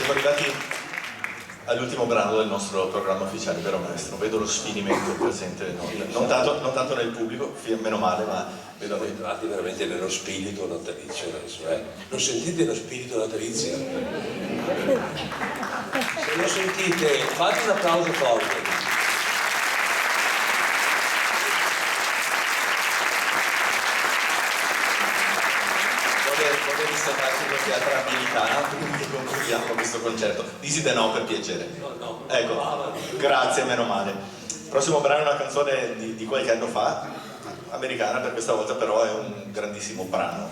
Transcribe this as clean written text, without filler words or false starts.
Siamo arrivati all'ultimo brano del nostro programma ufficiale, vero maestro? Vedo lo sfinimento presente, non tanto nel pubblico, meno male, ma vedo... Siamo entrati veramente nello spirito natalizio adesso, eh? Lo sentite lo spirito natalizio? Se lo sentite, fate un applauso forte. Vuole riservarsi qualche altra abilità prima che concludiamo questo concerto? Disi di no, per piacere. No. Ecco, grazie, meno male. Il prossimo brano è una canzone di qualche anno fa, americana per questa volta, però è un grandissimo brano.